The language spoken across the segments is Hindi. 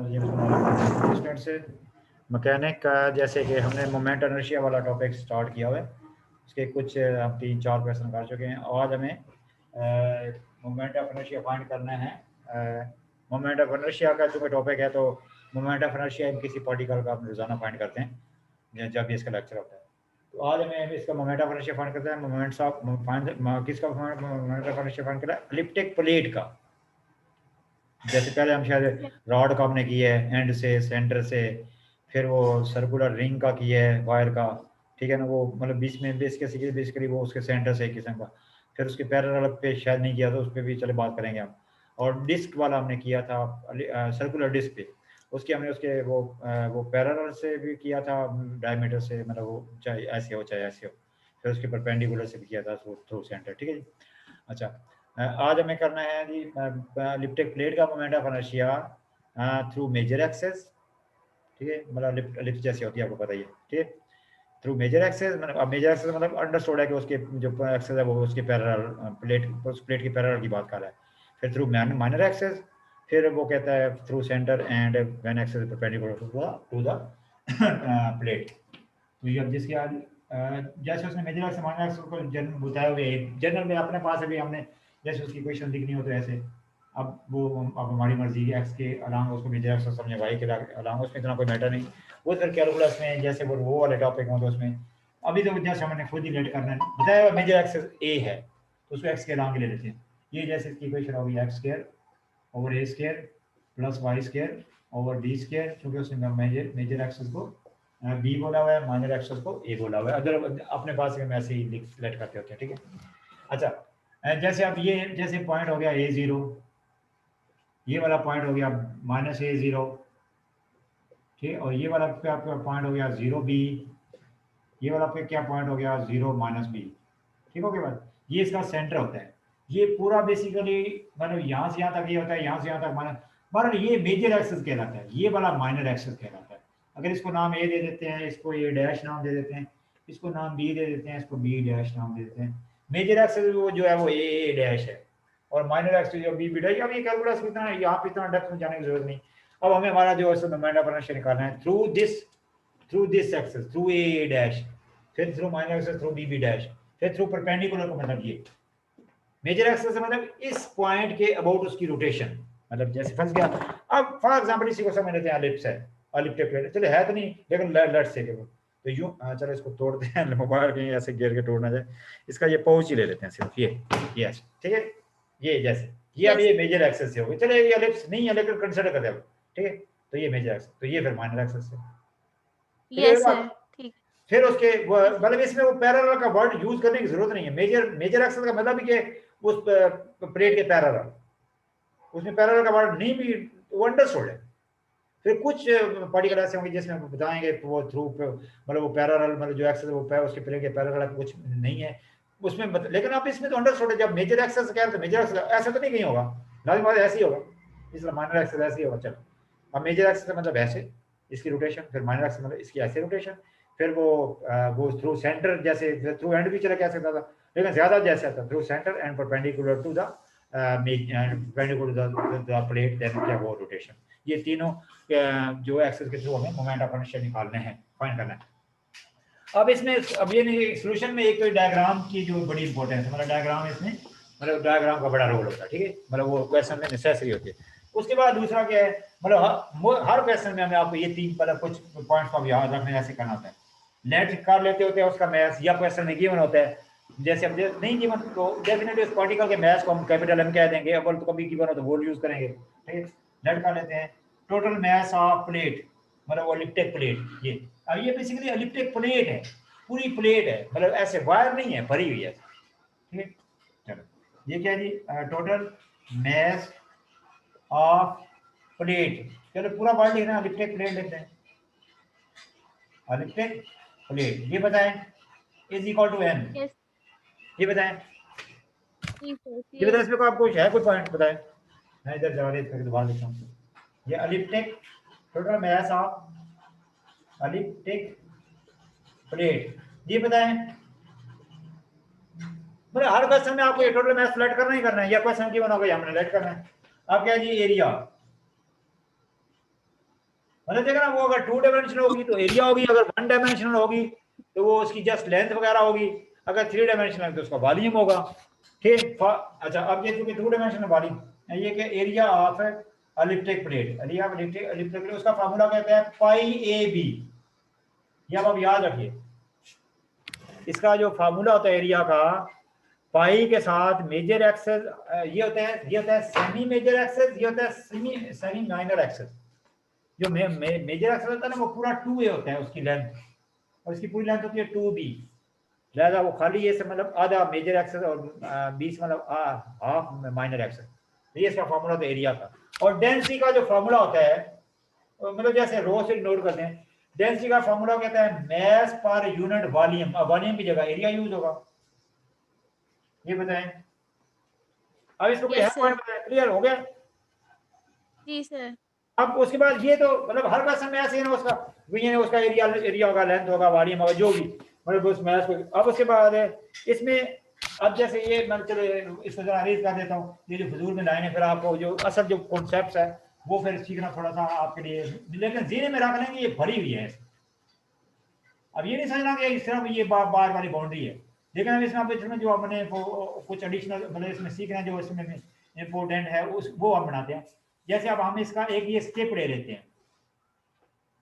स्टूडेंट से मैकेनिक का, जैसे कि हमने मोमेंट इनर्शिया वाला टॉपिक स्टार्ट किया हुआ है, उसके कुछ हम 3-4 क्वेश्चन कर चुके हैं। आज हमें मोमेंट ऑफ इनर्शिया फाइंड करना है। मोमेंट ऑफ इनर्शिया का जो टॉपिक है, तो मोमेंट ऑफ इनर्शिया किसी पार्टिकल का हम रोजाना फाइंड करते हैं जब भी इसका लेक्चर होता है। तो आज हमें इसका मोमेंट ऑफ इनर्शिया फाइंड करते हैं। मोमेंट्स ऑफ किसका मोमेंट ऑफ इनर्शिया फाइंड करा? एलिप्टिक प्लेट का। जैसे पहले हम शायद रॉड का हमने किया है एंड से, सेंटर से, फिर वो सर्कुलर रिंग का किया है वायर का, ठीक है ना, वो मतलब बीच में बेसिकली वो उसके सेंटर से एक किस्म का। फिर उसके पैरेलल पे शायद नहीं किया, तो उस पर भी चले बात करेंगे हम। और डिस्क वाला हमने किया था, सर्कुलर डिस्क पे, उसके हमने उसके वो पैरेलल से भी किया था, डायमीटर से, मतलब वो चाहे ऐसे हो चाहे ऐसे हो। फिर उसके परपेंडिकुलर से भी किया था थ्रू सेंटर, ठीक है जी। अच्छा, आज हमें करना है जी एलिप्टिक प्लेट का moment of inertia through major axes, ठीक है, मतलब एलिप्स जैसी होती है, आपको पता ही है, ठीक है। थ्रू मेजर एक्सेस, मतलब अब मेजर एक्सेस मतलब अंडरस्टूड है कि उसके जो एक्सेस है वो उसके पैरेलल उस प्लेट की पैरेलल की बात कर रहा है। फिर थ्रू माइनर एक्सेस, फिर वो कहता है through centre and when axes perpendicular to the plate. तो ये अब जिसके आज जैसे उसने मेजर एक्सेस माइनर एक्सेस को जनरल बताया हुए, जनरल में अपने पास अभी हमने जैसे उसकी इक्वेशन लिखनी हो तो ऐसे। अब वो अब हमारी मर्जी है, एक्स के अलांग उसको मेजर एक्सेस समझे, वाई के अलांग, उसमें इतना कोई मैटर नहीं। वो फिर कैलकुलस में जैसे वो वाले टॉपिक हो तो उसमें अभी तो जैसे हमने खुद ही लेट करना है, बताया हुआ मेजर एक्सेस ए है तो उसको एक्स के अलांग ले लेते हैं। ये जैसे इसकी इक्वेशन होगी X square over A square plus Y square over D square, क्योंकि उसने मेजर एक्सेस को बी बोला हुआ है, माइनर एक्सेस को ए बोला हुआ है। अदर अपने पास में ऐसे ही लेट करते होते हैं, ठीक है। अच्छा, जैसे अब ये जैसे पॉइंट हो गया A0, ये वाला पॉइंट हो गया -A0, ठीक है, और ये वाला पे आपका पॉइंट हो गया 0B, ये वाला पे क्या पॉइंट हो गया 0-B, ठीक हो गया बात। ये इसका सेंटर होता है। ये पूरा बेसिकली मतलब यहाँ से यहाँ तक ये होता है, यहाँ से यहाँ तक मतलब ये मेजर एक्सेस कहलाता है, ये वाला माइनर एक्सेस कहलाता है। अगर इसको नाम ए दे देते हैं, इसको ए डैश नाम दे देते हैं, इसको नाम बी दे देते हैं, इसको बी डैश नाम दे देते हैं। मेजर एक्सेस वो जो है वो ए डैश है, और माइनर एक्सेस जो बी बी डैश। अब ये कैलकुलस इतना यहाँ पे इतना डेप्थ में जाने की जरूरत नहीं। अब हमें हमारा जो है मोमेंट ऑफ इनर्शिया निकालना है through this axis, through A dash, फिर through minor axis through B B dash, फिर थ्रू परपेंडिकुलर का मतलब ये मेजर एक्सेस है, मतलब इस पॉइंट के अबाउट उसकी रोटेशन, मतलब जैसे फंस गया। अब फॉर एग्जांपल इसी को समझ लेते हैं, एलिप्स है, एलिप्टिक प्लेट, चलो है तो नहीं लेकिन लेट्स से तो यूं, चलो इसको तोड़ते हैं, मोबाइल कहीं ऐसे गिर के तोड़ना जाए। इसका ये पाउच ही ले लेते हैं सिर्फ, ये ऐसे, ठीक है। ये जैसे ये अब ये मेजर एक्सेस से हो गई, चलो ये एलिप्स नहीं है लेकिन कंसीडर कर दे, ठीक है। तो ये मेजर एक्सेस, तो ये फिर माइनर एक्सेस से, ठीक है। यस सर, ठीक। फिर उसके मतलब इसमें वो पैरेलल का वर्ड यूज करने की जरूरत नहीं है। मेजर एक्सेस का मतलब कि उस प्लेट के पैरेलल, उसमें पैरेलल का वर्ड नहीं भी वो अंडरस्टूड है। फिर कुछ पार्टिकल ऐसे होंगे जिसमें हम बताएंगे वो थ्रू मतलब वो पैरेलल, मतलब जो एक्सेस वो उसके प्लेट के पैरेलल कुछ नहीं है उसमें लेकिन आप इसमें तो अंडरस्टूड है। जब मेजर एक्सेस कह रहे तो मेजर एक्सेस ऐसा तो नहीं कहीं होगा, लाजिम बात ऐसे ही होगा, इसलिए माइनर एक्सेस ऐसे ही होगा। चलो, अब मेजर एक्सेस का मतलब ऐसे इसकी रोटेशन, फिर माइनर एक्सेस मतलब इसकी ऐसे रोटेशन, फिर वो थ्रू सेंटर, जैसे थ्रू एंड भी चला कह सकता था लेकिन ज्यादा जैसे आता through centre and perpendicular to the perpendicular the plate, then क्या वो रोटेशन। ये तीनों जो एक्सेस के थ्रू हमें मोमेंट ऑफ इनर्शिया निकालने हैं, फाइंड करना है। अब इसमें अब ये नहीं, सोल्यूशन में एक डायग्राम की जो बड़ी इंपॉर्टेंस है, मतलब डायग्राम इसमें, मतलब डायग्राम का बड़ा रोल होता है, ठीक है, मतलब वो क्वेश्चन में नेसेसरी होती है। उसके बाद दूसरा क्या है, मतलब हर क्वेश्चन में हमें आपको ये तीन मतलब कुछ पॉइंट्स को याद रखने ऐसे करना होता है। लेट कर लेते होते हैं उसका मैथ्स, या क्वेश्चन में गिवन होता है, जैसे अब नहीं गिवन तो डेफिनेटली उस पार्टिकल के मैथ्स को हम कैपिटल एम कह देंगे, अब तो कभी गिवन हो तो वो यूज करेंगे, ठीक है। लेट कर लेते हैं टोटल मैथ ऑफ प्लेट, मतलब वो एलिप्टिक प्लेट, ये अब ये बेसिकली एलिप्टिक प्लेट है, पूरी प्लेट है, मतलब ऐसे वायर नहीं है, भरी हुई है, ठीक है। चलो, ये क्या जी, टोटल मैस ऑफ प्लेट, चलो पूरा वर्ड लिखना, एलिप्टिक प्लेट लिखते हैं, एलिप्टिक प्लेट, ये बताएं is equal to M, yes ये बताएं, ये बताएं, यस। इसमें को आपको है कोई पॉइंट बताएं, मैं इधर जवाब करके दोबारा लिखता हूँ। ये elliptic total mass of elliptic plate, ये बताएं, मतलब हर क्वेश्चन में आपको ये टोटल मैथ फ्लैट करना ही करना है, या क्वेश्चन गिवन होगा हमने लेट करना है। अब क्या जी, एरिया, मतलब देखा ना, वो अगर 2 डायमेंशनल होगी तो एरिया होगी, अगर 1 डायमेंशनल होगी तो वो उसकी जस्ट लेंथ वगैरह होगी, अगर 3 डायमेंशनल तो उसका वॉल्यूम होगा। ठीक। अच्छा, अब ये चूंकि 2 डायमेंशनल वॉल्यूम, ये कि area of elliptic plate, area of elliptic plate, उसका फार्मूला कहते हैं पाई ए बी। ये अब आप याद रखिए, इसका जो फार्मूला होता है एरिया का, पाई के साथ मेजर एक्सेस, ये होता है सेमी मेजर एक्सेस, ये होता है सेमी माइनर एक्सेस। जो मेजर एक्सेस होता है ना, वो पूरा 2a होता है उसकी लेंथ, और इसकी पूरी लेंथ होती है 2b। लिहाजा वो खाली ये से मतलब आधा मेजर एक्सेस और 20 मतलब हाफ माइनर एक्सेस। ये इसका फार्मूला होता है एरिया का। और डेंसिटी का जो फार्मूला होता है, मतलब जैसे रो से नोट करते हैं, डेंसिटी का फार्मूला कहता है मास पर यूनिट वॉल्यूम। वॉल्यूम की जगह एरिया यूज होगा। ये बताएं, अब इसको कोई है यस सर। पॉइंट बताएं, क्लियर हो गया? जी सर। अब उसके बाद ये तो मतलब हर क्वेश्चन में ऐसे ही ना, उसका ये उसका एरिया होगा, लेंथ होगा, वॉल्यूम होगा, जो भी मतलब उस मैथ को। अब उसके बाद इसमें, अब जैसे ये मैं चलो इसको जरा रीड कर देता हूँ, ये जो फजूल में लाइन है, फिर आपको जो असल जो कॉन्सेप्ट है वो फिर सीखना थोड़ा सा आपके लिए, लेकिन ज़हन में रख लेंगे, ये भरी हुई है। अब ये नहीं समझना कि इस तरह ये बार वाली बाउंड्री है, लेकिन अब इसमें जो हमने कुछ एडिशनल मतलब इसमें सीखना जो इसमें इम्पोर्टेंट है उस वो हम बनाते हैं। जैसे अब हम इसका एक ये स्टेप ले लेते हैं,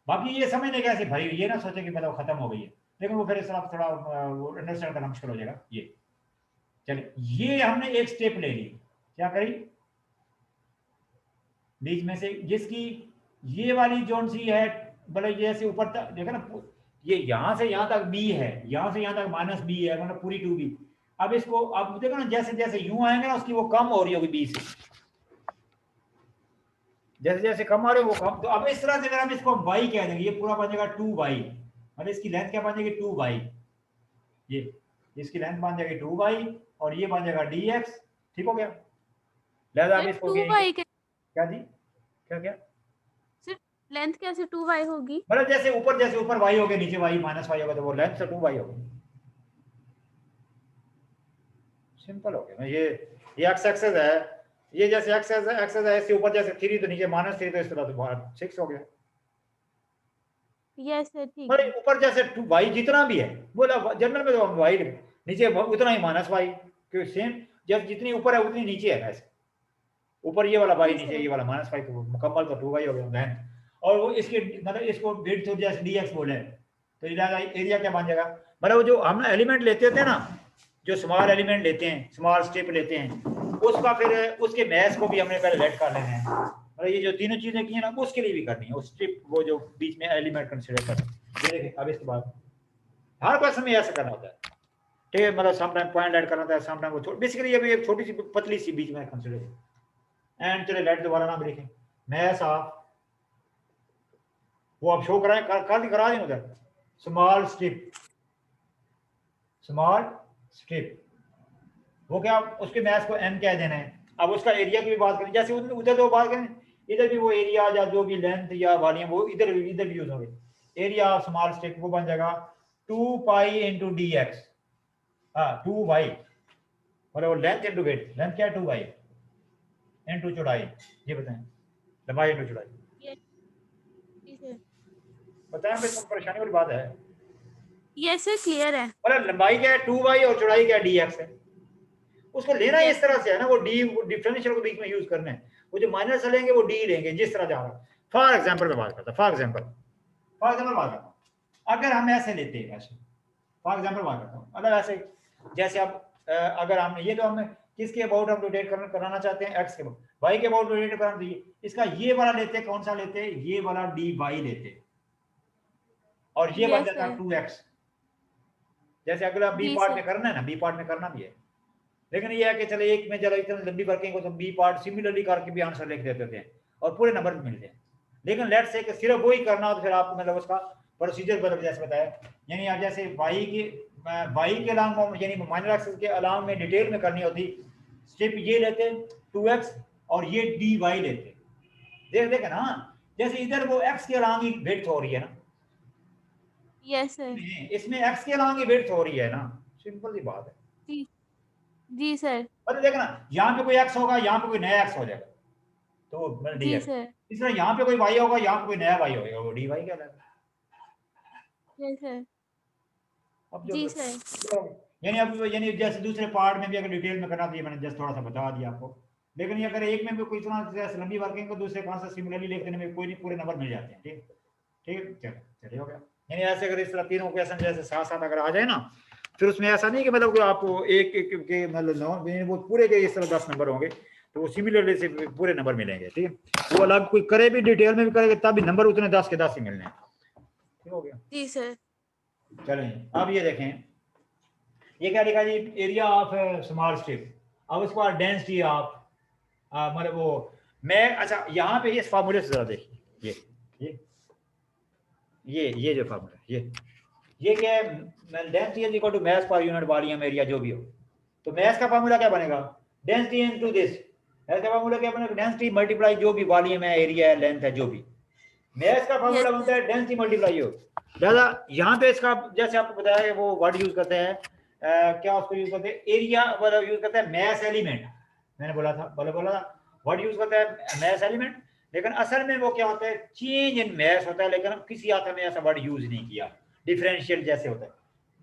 बाकी ये समझने कैसे भरी हुई, ये ना सोचे कि मतलब खत्म हो गई है, लेकिन वो फिर इस तरह थोड़ा अंडरस्टैंड करना मुश्किल हो जाएगा। ये चलिए, ये हमने एक स्टेप ले ली, क्या करी बीच में से, जिसकी ये वाली जोन सी है, मतलब ये ऐसे ऊपर तक देखा ना, ये यहां से यहां तक बी है, यहां से यहां तक माइनस बी है, मतलब पूरी 2b। अब इसको अब देखो ना, जैसे जैसे यूं आएंगे ना, उसकी वो कम हो रही होगी बी से, जैसे जैसे कम आ रहे हो वो कम। तो अब इस तरह से अगर हम इसको y कह देंगे, ये पूरा बन जाएगा 2y, मतलब इसकी लेंथ क्या बन जाएगी 2y, ये इसकी लेंथ बन जाएगी 2y, और ये बन जाएगा dx। ठीक हो गया? लिहाजा सर हम इसको 2y क्या जी, क्या क्या सर लेंथ कैसे 2y होगी? मतलब जैसे ऊपर y हो गया, नीचे y माइनस y होगा, तो वो लेंथ से 2y होगा। सिंपल हो गया। ये एक्स एक्सेस है, ये जैसे एक्सेस है, इससे ऊपर जैसे 3 तो नीचे -3, तो इस तरह तो 6 हो गया। यस सर ठीक है। मतलब ऊपर जैसे वाई जितना भी है, बोला जनरल में तो हम वाई नीचे उतना ही -y, क्योंकि सेम जब जितनी ऊपर है उतनी नीचे है। ऐसे ऊपर ये वाला y, जी नीचे सर। ये वाला -y, तो मुकम्मल तो 2y हो गया लेंथ। और वो इसके मतलब इसको विड्थ जैसे dx बोले, तो एरिया क्या बन जाएगा, मतलब वो जो हम एलिमेंट लेते थे ना, जो स्मॉल एलिमेंट लेते हैं, स्मॉल स्ट्रिप लेते हैं, उसका फिर उसके मैस को भी हमने पहले लेट कर लेना है। मतलब ये जो तीनों चीजें की है ना, उसके लिए भी करनी है, उस स्ट्रिप वो जो बीच में एलिमेंट कंसीडर करना है। ये देखिए, अब इसके बाद हर क्वेश्चन में ऐसा करना होता है। ठीक है, मतलब सम टाइम पॉइंट ऐड करना होता है, सम टाइम वो बेसिकली ये भी एक छोटी सी पतली सी बीच में कंसीडर। एंड चले लेट दोबारा नाम लिखें, मैस ऑफ, वो आप शो कराएं, करा दें उधर, स्मॉल स्ट्रिप, स्मॉल स्ट्रिप, वो क्या उसके मैथ को एम कह देना है। अब उसका एरिया की भी बात करें, जैसे उधर तो बात करें, इधर भी वो एरिया या जो भी लेंथ या वॉल्यूम वो इधर भी यूज होंगे। एरिया ऑफ स्मॉल स्ट्रिप वो बन जाएगा 2 पाई इंटू डी एक्स, हाँ 2y, मतलब लेंथ इंटू वेट, लेंथ क्या है 2y इंटू चौड़ाई। ये बताएं, लंबाई इंटू चौड़ाई। यस जी सर। बताएं, कोई परेशानी वाली बात है? यस सर क्लियर है। मतलब लंबाई क्या है 2y और चौड़ाई क्या है dx है। उसको लेना इस यस तरह सर। से है ना, वो डी डिफरेंशियल को बीच में यूज करना है। वो जो माइनस से लेंगे वो डी लेंगे, जिस तरह जा रहा है। फॉर एग्जांपल में बात करता, फॉर एग्जांपल बात करता हूं, अगर हम ऐसे लेते हैं, ऐसे फॉर एग्जांपल बात करता हूं, मतलब ऐसे जैसे अब अगर हम ये तो हम किसके अबाउट हम रोटेट कराना चाहते हैं, एक्स के अबाउट, वाई के अबाउट रोटेट कराना चाहिए, इसका ये वाला लेते, कौन सा लेते, ये वाला डी वाई लेते, और ये बन यस जाता सर। 2x। जैसे अगला बी जी पार्ट सर। में करना है ना, बी पार्ट में करना भी है, लेकिन ये है कि चले एक में चलो इतना लंबी वर्किंग तो बी पार्ट सिमिलरली करके भी आंसर लिख देते थे और पूरे नंबर मिलते हैं। लेकिन लेट से कि सिर्फ वही करना हो तो फिर आपको मतलब उसका प्रोसीजर बदल, जैसे बताया, यानी आप जैसे वाई के अलांग यानी माइनर एक्सिस के अलांग में डिटेल में करनी होती, स्टेप ये लेते 2x और ये डी वाई लेते। देखे ना, जैसे इधर वो x के अलांग ही वेट हो रही है ना, यस सर। इसमें x के अलांग ही वेट हो रही है ना, सिंपल सी बात है। जी जी सर। अरे देखना, यहाँ पे कोई x होगा, यहाँ पे कोई नया x हो जाएगा, तो मैंने डी जी एक्स। सर। इस तरह यहाँ पे कोई वाई होगा, यहाँ पे कोई नया वाई होगा, वो डी वाई कहलाएगा। Yes sir. अब जो जी सर। यानी अब यानी जैसे दूसरे पार्ट में भी अगर डिटेल में करना तो ये मैंने जस्ट थोड़ा सा बता दिया आपको। लेकिन ये अगर एक में भी कोई इतना जैसे लंबी वर्किंग को दूसरे कौन सा सिमिलरली लिख देने में कोई नहीं, पूरे नंबर मिल जाते हैं। ठीक ठीक, चलो चलिए हो गया। यानी ऐसे अगर इस तरह तीनों क्वेश्चन जैसे साथ साथ अगर आ जाए ना, फिर उसमें ऐसा नहीं कि मतलब कि आपको एक एक के मतलब वो पूरे के इस तरह 10 नंबर होंगे, तो वो सिमिलरली से पूरे नंबर मिलेंगे। ठीक है, वो अलग कोई करे भी डिटेल में भी करेगा तब भी नंबर उतने 10 के 10 ही मिलने हैं। ठीक हो गया। जी सर। चलें अब ये देखें, ये क्या लिखा जी, एरिया ऑफ स्मॉल स्ट्रिप। अब उसके बाद डेंसिटी ऑफ मतलब वो मैं, अच्छा यहाँ पे इस फार्मूले से जरा देखिए, ये जो फार्मूला ये क्या है, density is equal to mass per unit volume area जो भी हो। तो मास का फार्मूला क्या बनेगा, डेंसिटी इनटू दिस। मास का फार्मूला क्या बनेगा, डेंसिटी मल्टीप्लाई जो भी वॉल्यूम है, एरिया है, लेंथ है, जो भी। मास का फार्मूला यस बनता सर। है डेंसिटी मल्टीप्लाई हो। दादा यहाँ पे इसका जैसे आपको बताया है वो वर्ड यूज करते हैं, क्या उसको यूज करते हैं, एरिया मतलब यूज करते हैं मास एलिमेंट। मैंने बोला था वर्ड यूज करता है मास एलिमेंट, लेकिन असल में वो क्या होता है, चेंज इन मास होता है। लेकिन किसी आथा में ऐसा वर्ड यूज नहीं किया, डिफरेंशियल जैसे होता है।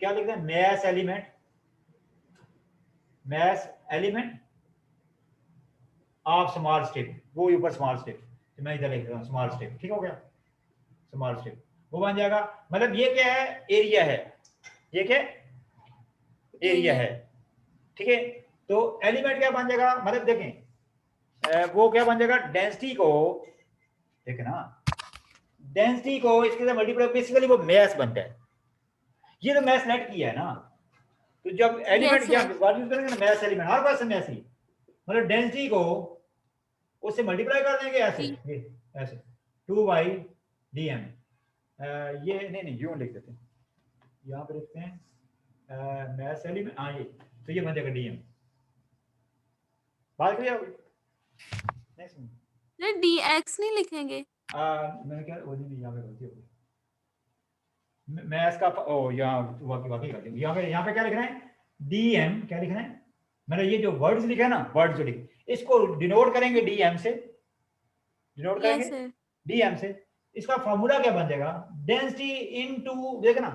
क्या लिखते हैं, mass element, mass element of small strip, वो ऊपर स्मॉल स्ट्रिप, तो मैं इधर लिख रहा हूँ स्मॉल स्ट्रिप। ठीक हो गया, स्मॉल स्ट्रिप वो बन जाएगा। मतलब ये क्या है, एरिया है, ये क्या एरिया है। ठीक है, तो एलिमेंट क्या बन जाएगा, मतलब देखें वो क्या बन जाएगा, डेंसिटी को देखें ना, डेंसिटी को इसके साथ मल्टीप्लाई, बेसिकली वो मास बनता है। ये तो मास नेट किया है ना, तो जब एलिमेंट यस क्या सर। वैल्यू करेंगे ना, मास एलिमेंट हर पास मास ही, मतलब डेंसिटी को उससे मल्टीप्लाई कर देंगे ऐसे, जी। ये ऐसे 2 डी एम। ये नहीं यूं लिख देते हैं, यहाँ पे लिखते हैं मास एलिमेंट, हाँ ये, तो ये बन जाएगा डीएम। बात क्लियर होगी, नहीं सुन सर डी एक्स नहीं लिखेंगे? मैंने क्या वो नहीं, यहाँ पे गलती हो गई, मैं इसका ओ यहाँ वाकई गलती, यहाँ पे क्या लिख रहे हैं, डीएम क्या लिख रहे हैं, मैंने ये जो वर्ड्स लिखे हैं ना, वर्ड्स जो लिखे इसको डिनोट करेंगे डीएम से, डिनोट करेंगे यस सर। डीएम से। इसका फॉर्मूला क्या बन जाएगा, डेंसिटी इनटू, देख ना,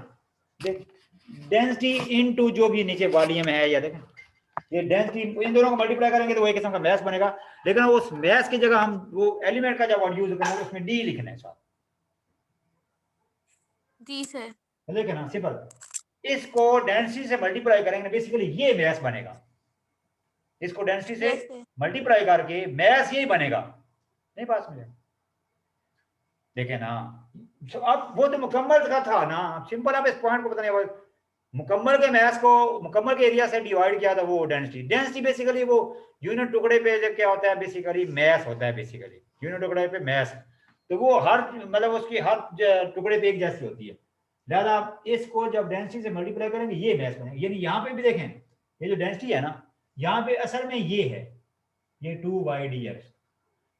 देख डेंसिटी इनटू जो भी नीचे वॉल्यूम है, या देखें ये डेंसिटी, इन दोनों को मल्टीप्लाई करेंगे तो वो एक किस्म का मास बनेगा। लेकिन उस मास की जगह हम वो एलिमेंट का जब यूज करेंगे उसमें डी लिखना है साथ, जी सर। लेकिन ना सिंपल, इसको डेंसिटी से मल्टीप्लाई करेंगे, बेसिकली ये मास बनेगा। इसको डेंसिटी से यस सर। मल्टीप्लाई करके मास यही बनेगा, नहीं पास में देखे ना। तो अब वो तो मुकम्मल का था ना, सिंपल आप इस पॉइंट को बताने, मुकम्मल के मास को मुकम्मल के एरिया से डिवाइड किया था, वो डेंसिटी। डेंसिटी बेसिकली वो यूनिट टुकड़े पे जब क्या होता है, बेसिकली मास होता है, बेसिकली यूनिट टुकड़े पे मास, तो वो हर मतलब उसकी हर टुकड़े पे एक जैसी होती है। लिहाजा इसको जब डेंसिटी से मल्टीप्लाई करेंगे ये मास बनेगा। यानी यहाँ पे भी देखें, ये जो डेंसिटी है ना, यहाँ पे असल में ये है, ये 2/dx।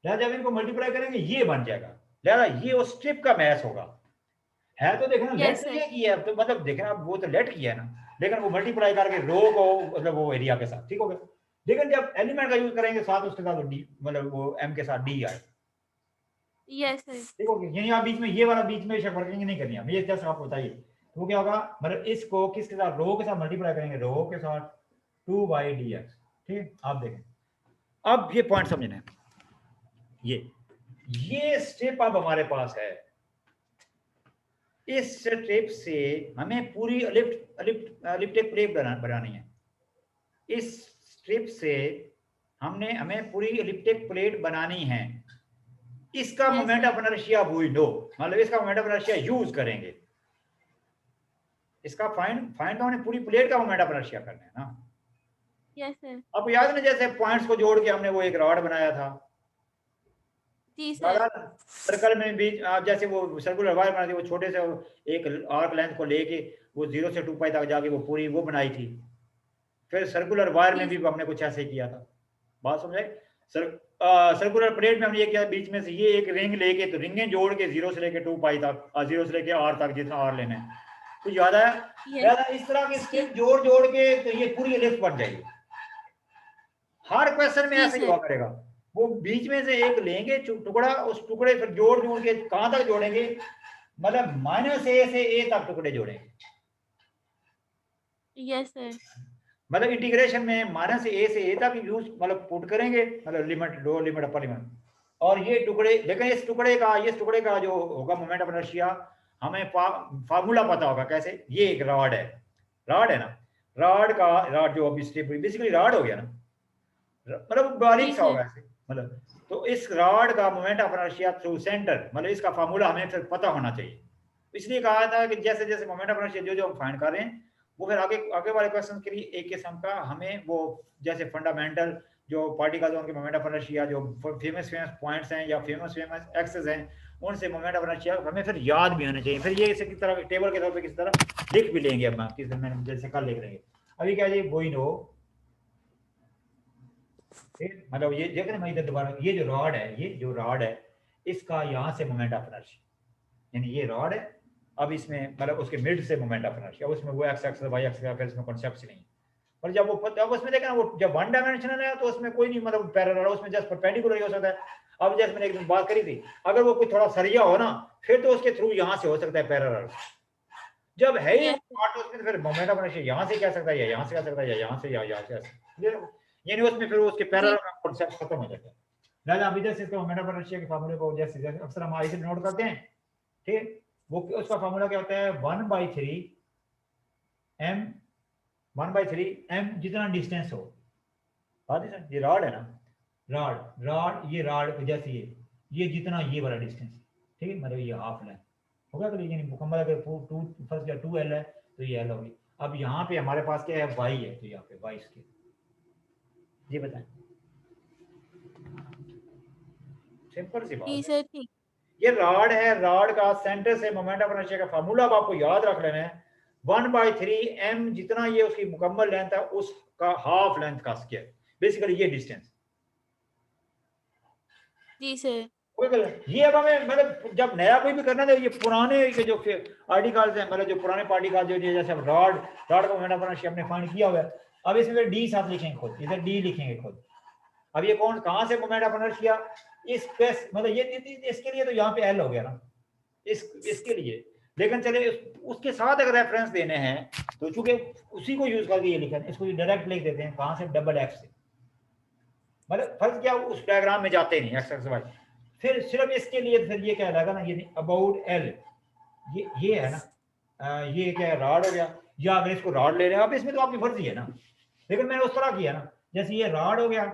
लिहाजा जब इनको मल्टीप्लाई करेंगे ये बन जाएगा, लिहाजा ये उस स्ट्रिप का मास होगा। है तो देखना लेट यस तो सर। ये किया है, तो मतलब देखना वो तो लेट किया है ना, लेकिन वो मल्टीप्लाई करके रो को मतलब वो एरिया के साथ। ठीक हो गया, लेकिन जब एलिमेंट का यूज करेंगे साथ उसके साथ डी, मतलब वो एम के साथ डी आए। Yes sir. ठीक हो गया, यानी आप बीच में ये वाला बीच में वर्किंग नहीं करनी है, ये जस्ट आपको बताइए। तो वो क्या होगा, मतलब इसको किसके साथ, रो के साथ मल्टीप्लाई करेंगे, रो के साथ 2/dx। ठीक, आप देखें अब ये पॉइंट समझना है, ये स्टेप अब हमारे पास है। इस स्ट्रिप से हमें पूरी एलिप्टिक प्लेट बनानी है। इस स्ट्रिप से हमें पूरी एलिप्टिक प्लेट बनानी है। इसका yes moment of sir. Inertia we know, मतलब इसका मोमेंट ऑफ इनर्शिया यूज करेंगे। इसका फाइंड तो हमने पूरी प्लेट का मोमेंट ऑफ इनर्शिया करना है ना। Yes sir. अब याद है ना, जैसे पॉइंट्स को जोड़ के हमने वो एक रॉड बनाया था, जी सर। सर्कल में भी जैसे वो सर्कुलर वायर बनाई थी, वो छोटे से एक आर्क लेंथ को लेके वो 0 से 2 पाई तक जाके वो पूरी वो बनाई थी। फिर सर्कुलर वायर में जी भी सर। हमने कुछ ऐसे किया था, बात समझे। सर्कुलर प्लेट में हमने ये किया, बीच में से ये एक रिंग लेके, तो रिंगें जोड़ के 0 से लेके 2 पाई तक, 0 से लेके आर तक, जितना आर लेना है, तो याद यस। है इस तरह की जी। स्ट्रिप जोड़ जोड़ के, तो ये पूरी लिस्ट बन जाएगी। हर क्वेश्चन में जी ऐसे ही हुआ सर। करेगा। वो बीच में से एक लेंगे टुकड़ा, उस टुकड़े फिर जोड़ जोड़ के कहां तक जोड़ेंगे, मतलब माइनस ए से ए तक टुकड़े जोड़ेंगे। Yes sir. मतलब इंटीग्रेशन में माइनस ए से ए तक यूज मतलब पुट करेंगे, मतलब limit, lower limit, upper limit. और ये टुकड़े लेकिन इस टुकड़े का जो होगा मोमेंट ऑफ इनर्शिया, हमें फार्मूला पता होगा कैसे। ये एक रॉड है ना, रॉड जो अभी स्टेप बेसिकली रॉड हो गया ना, मतलब जी बारीक सा सर। होगा ऐसे, मतलब तो इस रॉड का moment of inertia through centre, मतलब इसका फार्मूला हमें फिर पता होना चाहिए। इसलिए कहा था कि जैसे जैसे मोमेंट ऑफ इनर्शिया जो जो हम फाइंड कर रहे हैं, वो फिर आगे आगे वाले क्वेश्चन के लिए एक किस्म का हमें वो जैसे फंडामेंटल जो पार्टिकल्स उनके मोमेंट ऑफ इनर्शिया जो फेमस फेमस पॉइंट्स हैं या फेमस फेमस एक्सेस हैं, उनसे मोमेंट ऑफ इनर्शिया हमें फिर याद भी होने चाहिए। फिर ये इसे किस तरह टेबल के तौर पे किस तरह लिख भी लेंगे, अब किस दिन जैसे कल लिख लेंगे। अभी क्या जी वही नो, मतलब ये देख रहे हैं इधर दोबारा, ये जो रॉड है इसका यहाँ से मोमेंट ऑफ इनर्शिया, यानी ये रॉड है, अब इसमें मतलब उसके मिड से मोमेंट ऑफ इनर्शिया, उसमें वो एक्स एक्स वाई एक्स का फिर इसमें कॉन्सेप्ट नहीं है। और जब उसमें देखा वो जब वन डायमेंशनल है तो उसमें कोई नहीं, मतलब पैरेलल, उसमें जस्ट परपेंडिकुलर ही हो सकता है। अब जैसे मैंने एक दिन बात करी थी, अगर वो कोई थोड़ा सरिया हो ना, फिर तो उसके थ्रू यहाँ से हो सकता है पैरेलल। जब है ही यस तो उसमें फिर मोमेंट ऑफ इनर्शिया यहाँ से क्या सकता है, या यहाँ से क्या सकता है, या यहाँ से या यहाँ से, यानी उसमें फिर उसके पैरेलल जी। का कॉन्सेप्ट खत्म हो जाता है। दादा अभी जैसे इसका मोमेंट ऑफ इनर्शिया के फार्मूले को जैसे अक्सर हम ऐसे नोट करते हैं, ठीक, वो उसका फार्मूला क्या होता है, 1/3 m, 1/3 m जितना डिस्टेंस हो। ये रॉड है ना, ये रॉड जैसे ये जितना ये वाला डिस्टेंस, ठीक है, मतलब ये हाफ लेंथ होगा, तो यानी मुकम्मल अगर टू फर्स्ट या 2l है तो ये l होगी। अब यहाँ पे हमारे पास क्या है, y है, तो यहाँ पे y इसके, ये बताएं, सिंपल सी जी बात है। सर ठीक। ये रॉड है, रॉड का सेंटर से मोमेंट ऑफ इनर्शिया का फार्मूला अब आपको याद रख लेना है, 1/3 m जितना ये उसकी मुकम्मल लेंथ है उसका हाफ लेंथ का स्क्वायर, बेसिकली ये डिस्टेंस। जी सर। ये अब हमें मतलब जब नया कोई भी करना है, ये पुराने के जो आर्टिकल्स हैं, मतलब जो पुराने पार्टिकल जो जैसे रॉड का मोमेंट ऑफ इनर्शिया हमने फाइंड किया हुआ है, अब इसमें डी साथ लिखेंगे खुद, इधर डी लिखेंगे खुद। अब ये कौन कहां से मोमेंट ऑफ इनर्शिया, इस पेस मतलब ये इसके लिए तो यहाँ पे एल हो गया ना, इसके लिए। लेकिन चले उसके साथ अगर रेफरेंस देने हैं तो चूंकि उसी को यूज करके ये लिखा है, इसको डायरेक्ट लिख देते हैं, कहां से, डबल एक्स से, मतलब फर्ज क्या उस डायग्राम में जाते नहीं एक्स एक्स वाई, फिर सिर्फ इसके लिए फिर ये क्या लगा ना, ये अबाउट एल, ये है ना, ये क्या रॉड हो गया, या अगर इसको रॉड ले रहे हैं आप, इसमें तो आपकी फर्जी है ना, लेकिन मैंने उस तरह किया ना, जैसे ये रॉड हो गया,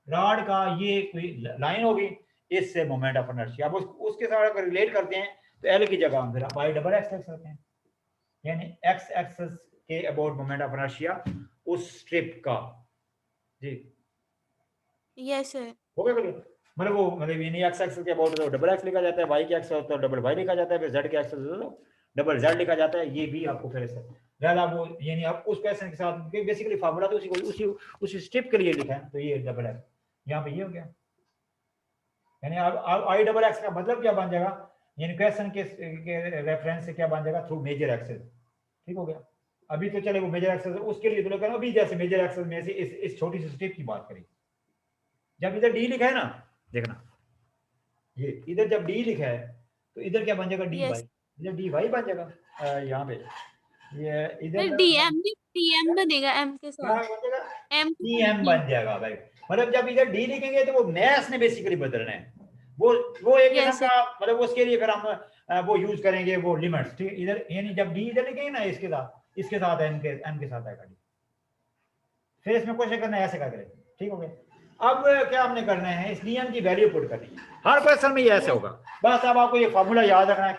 रॉड का ये कोई लाइन होगी, इससे मोमेंट ऑफ इनर्शिया, अब उसके साथ अगर रिलेट करते हैं तो एल की जगह हम फिर वाई डबल एक्स एक्स करते हैं, यानी एक्स एक्सेस के अबाउट मोमेंट ऑफ इनर्शिया उस स्ट्रिप का। जी यस सर। हो गया क्लियर, मतलब वो मतलब यानी एक्स एक्सेस के अबाउट तो डबल एक्स लिखा जाता है, वाई के एक्सेस तो डबल वाई लिखा जाता है, फिर जेड के एक्सेस तो डबल जेड लिखा जाता है, ये भी आपको फिर से ज्यादा वो यानी आप उस क्वेश्चन के साथ बेसिकली फार्मूला तो उसी स्ट्रिप के लिए लिखा है, तो ये डबल एक्स यहाँ पे ये हो गया, यानी अब आई डबल एक्स का मतलब क्या बन जाएगा, यानी क्वेश्चन के रेफरेंस से क्या बन जाएगा, थ्रू मेजर एक्सेस, ठीक हो गया। अभी तो चले वो मेजर एक्सेस उसके लिए तो लेकिन अभी जैसे मेजर एक्सेस में से इस छोटी सी स्ट्रिप की बात करें, जब इधर डी लिखा है ना, देखना ये इधर जब डी लिखा है तो इधर क्या बन जाएगा, डी वाई, यस इधर डी वाई बन जाएगा, यहाँ पे ये सर। इधर डीएम डीएम बनेगा एम के क्या साथ। बन जाएगा, एम के डी साथ एम डी। बन जाएगा भाई। मतलब जब इधर डी लिखेंगे तो वो मैथ्स ने बेसिकली बदलना है, वो एक किस्म यस सर। का मतलब उसके लिए फिर हम वो यूज करेंगे वो लिमिट्स, ठीक है, इधर यानी जब डी इधर लिखेंगे ना इसके साथ एम के साथ आएगा डी, फिर इसमें क्वेश्चन करना है ऐसे करके, ठीक हो गया। अब क्या हमने करना है, इस नियम की वैल्यू पुट करनी है, हर क्वेश्चन में ये ऐसे यस होगा। बस अब आपको ये फार्मूला याद रखना है,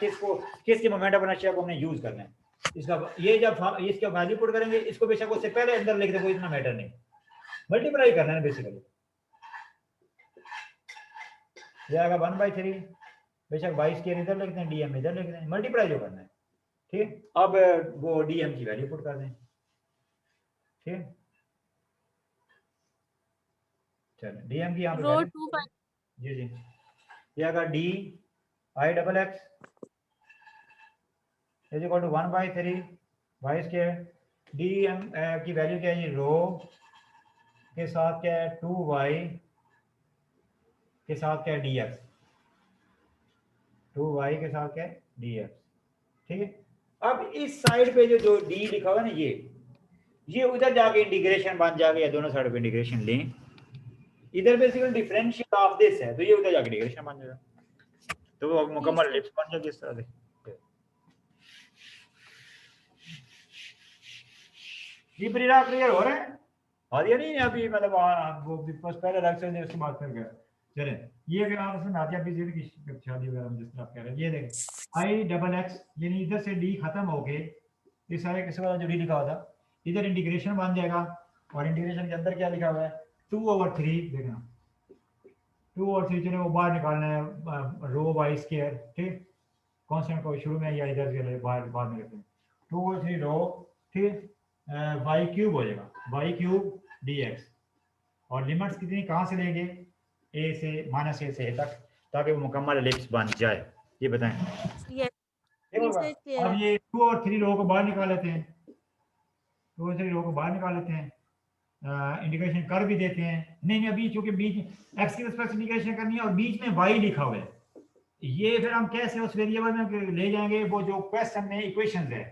किसकी मोमेंट ऑफ इनर्शिया को हमने यूज करना है, इसका ये जब इसका वैल्यू पुट करेंगे, इसको बेशक उससे पहले अंदर लिख दे, कोई इतना मैटर नहीं, मल्टीप्लाई करना है बेसिकली, ये आएगा 1/3, बेशक 22 के इधर लिख दें, डीएम इधर लिख दें, मल्टीप्लाई जो करना है, ठीक। अब वो डीएम की वैल्यू पुट कर दें, ठीक, चलो डीएम की यहाँ पे रो वैल्यू, 2 जी जी, ये आएगा D I double X is equal to 1/3 Y square, D M की वैल्यू क्या है, रो के साथ क्या है 2y के साथ क्या है डी एक्स, 2y के साथ क्या है डी एक्स, ठीक है। अब इस साइड पे जो डी लिखा हुआ है ना, ये उधर जाके इंटीग्रेशन बन जाएगा, या दोनों साइड पे इंटीग्रेशन लें, इधर बेसिकली डिफरेंशियल ऑफ दिस है, तो ये उधर जाके इंटीग्रेशन बन जाएगा, तो वो मुकम्मल सर। लिप्स बन जाएगी इस तरह से। ये प्रीरा क्लियर हो रहा है? और ये नहीं अभी मतलब वो पहले लेक्चर ने उसके बाद फिर गया। चले ये अगर आप उसमें नादिया भी जिद की शादी वगैरह में जिस तरह आप कह रहे हैं, ये देखें आई डबल एक्स, यानी इधर से डी खत्म हो गए, इस सारे किसी वाला जो डी लिखा हुआ था, इधर इंटीग्रेशन बन जाएगा, और इंटीग्रेशन के अंदर क्या लिखा हुआ है 2/3, देखना 2/3, चलो वो बाहर निकालना है रो वाई स्क्वायर, ठीक, कांस्टेंट को शुरू में या इधर से बाहर बाद में रखते हैं, 2/3 रो, ठीक, वाई क्यूब हो जाएगा, वाई क्यूब डी एक्स, और लिमिट्स कितनी कहाँ से लेंगे, ए से माइनस ए से ए तक, ताकि वो मुकम्मल एलिप्स बन जाए। ये बताएं यस ठीक होगा। सर, क्लियर अब है। ये 2/3 रो को बाहर निकाल लेते हैं, 2/3 रो को बाहर निकाल लेते हैं, इंटीग्रेशन कर भी देते हैं, नहीं अभी चूंकि बीच एक्स की रिस्पेक्ट इंटीग्रेशन करनी है और बीच में वाई लिखा हुआ है, ये फिर हम कैसे उस वेरिएबल में ले जाएंगे, वो जो क्वेश्चन में इक्वेशंस है,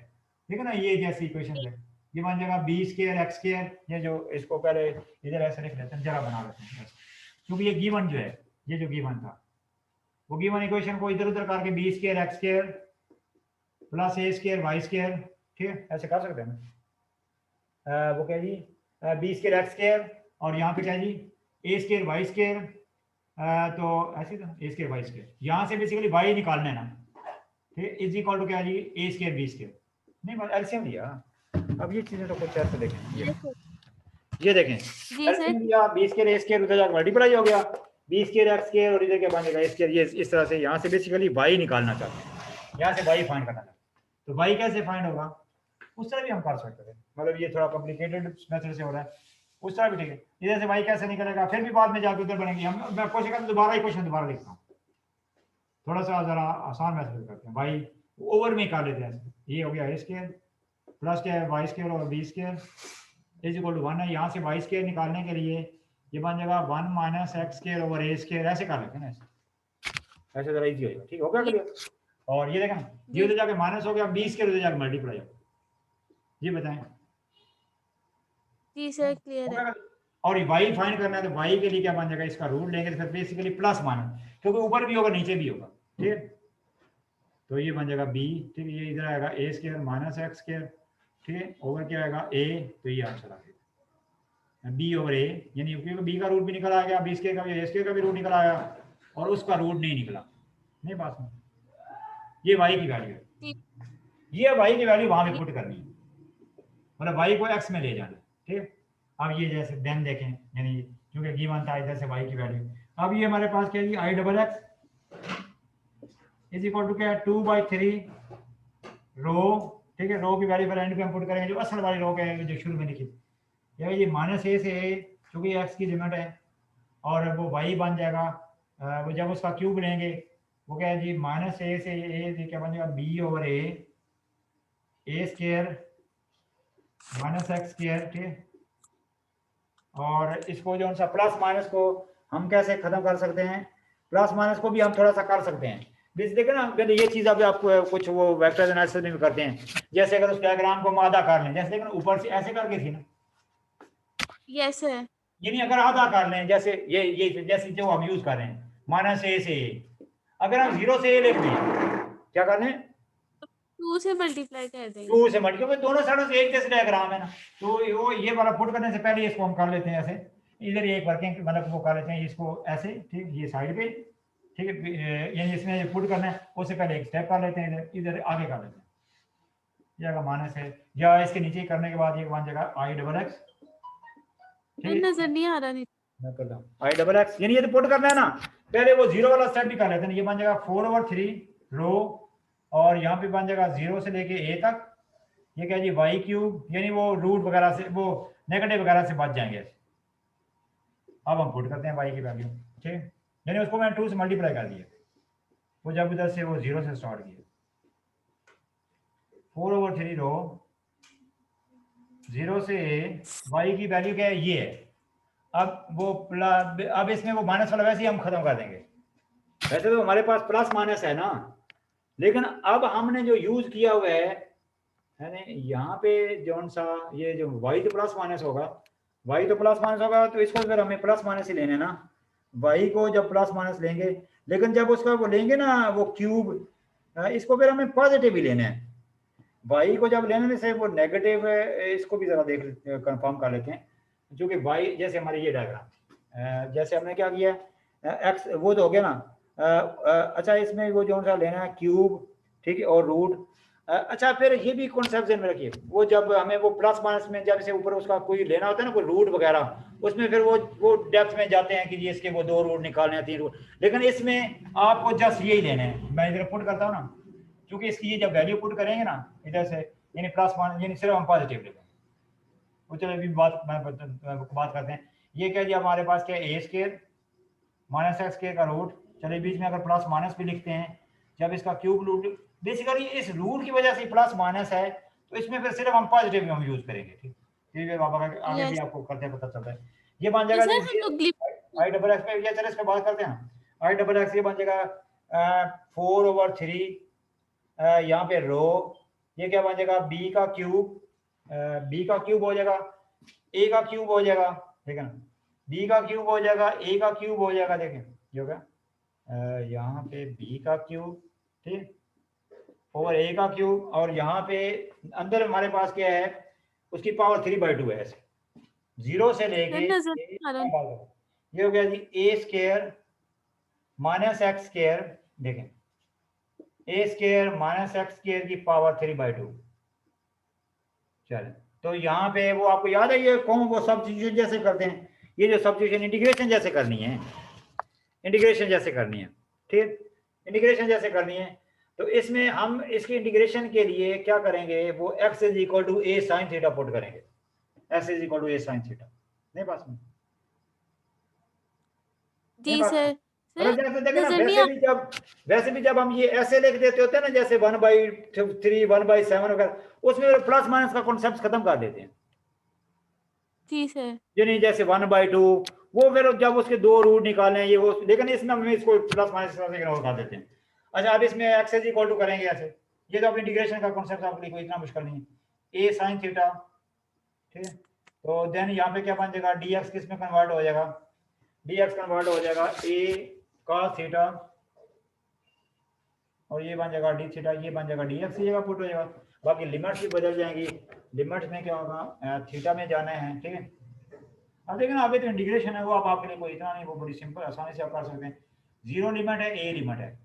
ठीक है ना, ये जैसी इक्वेशंस है, ये मान जाएगा बी स्क्वायर एक्स स्क्वायर, ये जो इसको पहले इधर ऐसे लिख लेते हैं, जरा बना लेते हैं, क्योंकि ये गिवन जो है, ये जो गिवन था, वो गिवन इक्वेशन को इधर उधर करके B square X square plus A square Y square, ठीक है, ऐसे कर सकते हैं ना। वो क्या जी बी स्क्वायर एक्स स्क्वायर, और यहाँ पे क्या जी ए स्क्वायर वाई स्क्वायर, तो ऐसे तो ए स्क्वायर वाई स्क्वायर, यहाँ से बेसिकली वाई निकालना है ना, ठीक, इज इक्वल टू क्या जी ए स्क्वायर बी स्क्वायर, नहीं एलसीएम दिया। अब ये चीजें तो कुछ ऐसे देखें, ये देखें जी सर। एलसीएम दिया, बी स्क्वायर ए स्क्वायर उधर जाकर मल्टीप्लाई हो गया, बी स्क्वायर एक्स स्क्वायर, और इधर क्या बन जाएगा ए स्क्वायर, ये इस तरह से यहाँ से बेसिकली वाई निकालना चाहते हैं, यहाँ से वाई फाइंड करना चाहते हैं, तो वाई कैसे फाइंड होगा, उस तरह भी हम कर सकते हैं, मतलब ये थोड़ा कॉम्प्लिकेटेड मेथड से हो रहा है, उस तरह भी ठीक है, इधर से वाई कैसे निकलेगा, फिर भी बाद में जाकर उधर बनेंगे, हम मैं कोशिश करता हूँ दोबारा ही क्वेश्चन दोबारा लिखता हूँ, थोड़ा सा जरा आसान मेथड करते हैं, वाई ओवर में कर लेते हैं, ये हो गया ए स्क्वायर प्लस क्या है वाई स्क्वायर और B square is equal to 1 है, यहाँ से वाई स्क्वायर निकालने के लिए ये बन जाएगा 1 minus x square over A square, ऐसे कर लेते हैं ना, ऐसे जरा इजी हो जाएगा, ठीक हो गया क्लियर। और ये देखें ये उधर जाके माइनस हो गया, बी स्क्वायर उधर जाके मल्टीप्लाई हो, ये बताएं जी सर, क्लियर है। और वाई फाइंड करना है, तो वाई के लिए क्या बन जाएगा, इसका रूट लेंगे तो फिर बेसिकली प्लस माइनस, क्योंकि ऊपर भी होगा नीचे भी होगा, ठीक है, तो ये बन जाएगा बी, ठीक है, ये इधर आएगा ए स्क्वायर माइनस एक्स स्क्वायर, ठीक है, ओवर क्या आएगा ए, तो ये आंसर आ गया बी ओवर ए, यानी क्योंकि बी का रूट भी निकल आ गया, बी स्क्वायर का भी ए स्क्वायर का भी रूट निकल आया, और उसका रूट नहीं निकला, नहीं बात में, ये वाई की वैल्यू है, ये वाई की वैल्यू वहां पे पुट करनी है, मतलब वाई को एक्स में ले जाना, ठीक है। अब ये जैसे देन देखें, यानी क्योंकि गिवन था इधर से वाई की वैल्यू, अब ये हमारे पास क्या है I double X is equal to क्या है 2/3 रो, ठीक है, रो की वैल्यू पर एंड पे हम पुट करेंगे, जो असल वाली रो है जो शुरू में लिखी, ये माइनस ए से ए, क्योंकि एक्स की लिमिट है, और वो वाई बन जाएगा, वो जब उसका क्यूब लेंगे वो क्या है जी माइनस ए से ए, क्या बन जाएगा B over A square minus x square, ठीक, और इसको जो सा प्लस माइनस को हम कैसे खत्म कर सकते हैं, प्लस माइनस को भी हम थोड़ा सा कर सकते हैं, देखिए ना, ये चीज अभी आपको कुछ वो वेक्टर एनालिसिस में करते हैं, जैसे अगर उस डायग्राम को हम आधा कर लें, जैसे देखो ऊपर से ऐसे करके थी ना, यस सर। यानी अगर आधा कर लें, जैसे ये जैसे जो हम यूज कर रहे हैं माइनस ए से ए, अगर हम 0 से ए लिख दें, क्या कर लें 2 से मल्टीप्लाई कर देंगे, 2 से मल्टीप्लाई, क्योंकि दोनों साइडों से एक जैसे डायग्राम है ना, तो वो ये वाला पुट करने से पहले इसको हम कर लेते हैं ऐसे, इधर एक वर्किंग मतलब वो कर लेते हैं इसको ऐसे, ठीक, ये साइड पे, ठीक है, यानी इसमें पुट करना है उससे पहले एक स्टेप कर लेते हैं, इधर इधर आगे कर लेते हैं, ये अगर माइनस है, या इसके नीचे करने के बाद ये बन जाएगा आई डबल एक्स, नजर नहीं आ रहा, नहीं मैं करता हूँ आई डबल एक्स, यानी ये तो पुट करना है ना, पहले वो 0 वाला स्टेप भी कर लेते हैं, ये बन जाएगा 4/3 रो, और यहाँ पे बन जाएगा 0 से लेके ए तक, ये क्या जी वाई क्यूब, यानी वो रूट वगैरह से वो नेगेटिव वगैरह से बच जाएंगे, अब हम पुट करते हैं वाई की वैल्यू, ठीक, यानी उसको मैंने 2 से मल्टीप्लाई कर दिया, वो जब उधर से वो 0 से स्टार्ट किया, 4/3 रो 0 से ए, वाई की वैल्यू क्या है ये है, अब वो अब इसमें वो माइनस वाला वैसे ही हम खत्म कर देंगे। वैसे तो हमारे पास प्लस माइनस है ना, लेकिन अब हमने जो यूज किया हुआ है ना, यहाँ पे जौन सा ये जो y तो प्लस माइनस होगा, y तो प्लस माइनस होगा, तो इसको फिर हमें प्लस माइनस ही लेने ना, y को जब प्लस माइनस लेंगे, लेकिन जब उसका वो लेंगे ना वो क्यूब, इसको फिर हमें पॉजिटिव ही लेना है। y को जब लेने से वो नेगेटिव है, इसको भी जरा देख कंफर्म कर लेते हैं, क्योंकि y जैसे हमारी ये डायग्राम, जैसे हमने क्या किया x वो तो हो गया ना, अच्छा इसमें वो जो सा लेना है क्यूब, ठीक है, और रूट। अच्छा फिर ये भी कॉन्सेप्ट में रखिए, वो जब हमें वो प्लस माइनस में जब से ऊपर उसका कोई लेना होता है ना, कोई रूट वगैरह, उसमें फिर वो डेप्थ में जाते हैं कि जी इसके वो 2 रूट निकालने हैं, 3 रूट, लेकिन इसमें आपको जस्ट यही लेने हैं। मैं इधर पुट करता हूँ ना, क्योंकि इसकी ये जब वैल्यू पुट करेंगे ना इधर से, यानी प्लस माइनस, यानी सिर्फ हम पॉजिटिव लेंगे। वो चलो अभी बात करते हैं। ये क्या जी हमारे पास क्या ए स्क्वायर माइनस एक्स स्क्वायर का रूट, चलिए बीच में अगर प्लस माइनस भी लिखते हैं, जब इसका क्यूब रूट, बेसिकली इस रूट की वजह से प्लस माइनस है, तो इसमें फिर सिर्फ हम पॉजिटिव हम यूज करेंगे। ठीक है, आगे भी यस आपको करते पता चलता है। ये बन तो जाएगा सर हम जी लोग आई डबल एक्स पे, चलो इस पे बात करते हैं। आई डबल एक्स ये बन जाएगा 4/3, यहाँ पे रो, ये क्या बन जाएगा बी का क्यूब, बी का क्यूब हो जाएगा, ए का क्यूब हो जाएगा, ठीक है ना, बी का क्यूब हो जाएगा, ए का क्यूब हो जाएगा, देखें ये होगा यहाँ पे बी का क्यूब, ठीक, और ए का क्यूब, और यहाँ पे अंदर हमारे पास क्या है, उसकी पावर 3/2 है, ऐसे 0 से लेके नजर नहीं आ रहा। ये हो गया जी A square minus x square, देखें ए स्क्वायर माइनस एक्स स्क्वायर की पावर 3/2। चल तो यहाँ पे वो आपको याद है ये कौन, वो सब्स्टिट्यूशन जैसे करते हैं, ये जो सब्स्टिट्यूशन इंटीग्रेशन जैसे करनी है, इंटीग्रेशन जैसे करनी है, ठीक, इंटीग्रेशन जैसे करनी है, तो इसमें हम इसकी इंटीग्रेशन के लिए क्या करेंगे, वो x is equal to a sine theta put करेंगे, x is equal to a sine theta. नहीं पास में, नहीं जी पास में। सर। मतलब सर जैसे देखे ना, नजर नहीं आ वैसे भी जब हम ये ऐसे लिख देते होते हैं ना, जैसे 1/3 1/7 वगैरह, उसमें प्लस माइनस का कॉन्सेप्ट खत्म कर देते हैं। जी सर। ये नहीं जैसे 1/2, वो फिर जब उसके 2 रूट निकालने हैं ये वो, लेकिन इसमें हम इसको प्लस माइनस इग्नोर कर देते हैं। अच्छा अब इसमें एक्स इज इक्वल टू करेंगे ऐसे, ये तो अब इंटीग्रेशन का कॉन्सेप्ट आपके लिए कोई इतना मुश्किल नहीं है, ए साइन थीटा, ठीक है, तो देन यहाँ पे क्या बन जाएगा, डी एक्स किस में कन्वर्ट हो जाएगा, डी एक्स कन्वर्ट हो जाएगा ए कॉस थीटा, और ये बन जाएगा डी थीटा, ये बन जाएगा डी एक्स की जगह पुट हो जाएगा, बाकी लिमिट्स भी बदल जाएंगी, लिमिट्स में क्या होगा थीटा में जाना है, ठीक है। अब देखिए ना अभी तो इंटीग्रेशन है वो, अब आपके लिए कोई इतना नहीं, वो बड़ी सिंपल आसानी से आप कर सकते हैं। 0 लिमिट है, ए लिमिट है,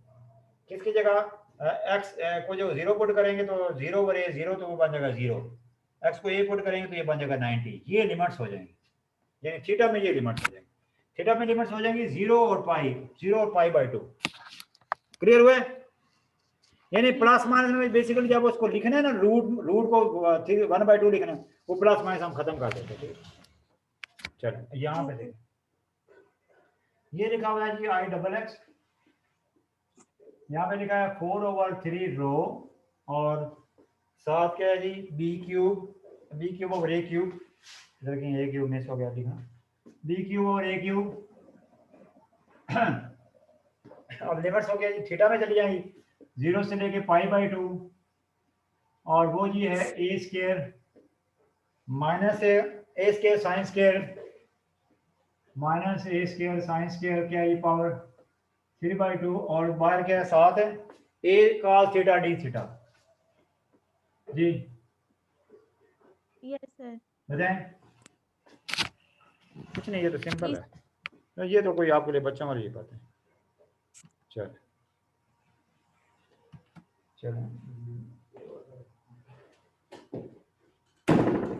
किसकी जगह एक्स को जो 0 पुट करेंगे तो 0 ओवर ए 0, तो वो बन जाएगा 0, एक्स को ए पुट करेंगे तो ये बन जाएगा 90, ये लिमिट्स हो जाएंगी, यानी थीटा में ये लिमिट्स हो जाएंगी, थीटा में लिमिट्स हो जाएंगी 0 और पाई/2। क्लियर हुए, यानी प्लस माइनस में बेसिकली जब उसको लिखना है ना, रूट को 1/2 लिखना है, वो प्लस माइनस हम खत्म कर देते हैं। चलो यहाँ पे देखें, ये लिखा हुआ है जी आई डबल एक्स, यहाँ पे लिखा है 4/3 रो, और साथ क्या है जी बी क्यूब ओवर ए क्यूब, देखें ए क्यूब मिस हो गया लिखा, बी क्यूब ओवर ए क्यूब। अब लिमिट्स हो गया जी, थीटा में चली जाएंगी 0 से लेके पाई/2, और वो जी है ए स्क्वायर माइनस ए स्क्वायर साइन स्क्वायर माइनस ए स्क्वायर साइन स्क्वायर क्या है पावर 3/2, और बाहर क्या है साथ है ए कॉस थीटा डी थीटा। जी यस सर। बताएं, कुछ नहीं, ये तो सिंपल जी है, तो ये तो कोई आपके लिए बच्चों वाली बात है। चल चलो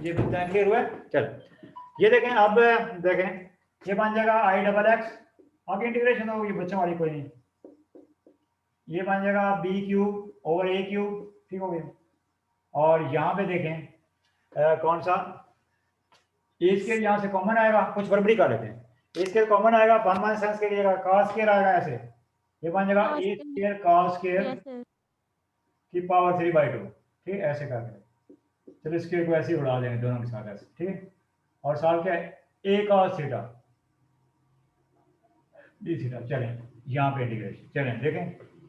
ये बताएं क्लियर हुआ, चल ये देखें, अब देखें ये बन जाएगा आई डबल एक्स, आगे इंटीग्रेशन हो, ये बच्चों वाली कोई नहीं, ये बन जाएगा बी क्यूब ओवर ए क्यूब, ठीक हो गया, और यहाँ पे देखें कौन सा इसके यहाँ से कॉमन आएगा, कुछ बड़बड़ी कर लेते हैं, इसके कॉमन आएगा 1 माइनस एक्स के जगह cos स्क्वायर आएगा, ऐसे ये बन जाएगा A square cos square yes sir. की पावर 3/2, ठीक ऐसे करके, चलो स्क्वायर को ऐसे ही उड़ा देंगे दोनों के साथ ऐसे, ठीक, और साथ क्या है ए cos थीटा, डी थीटा। चलें यहाँ पे इंटीग्रेशन, चलें देखें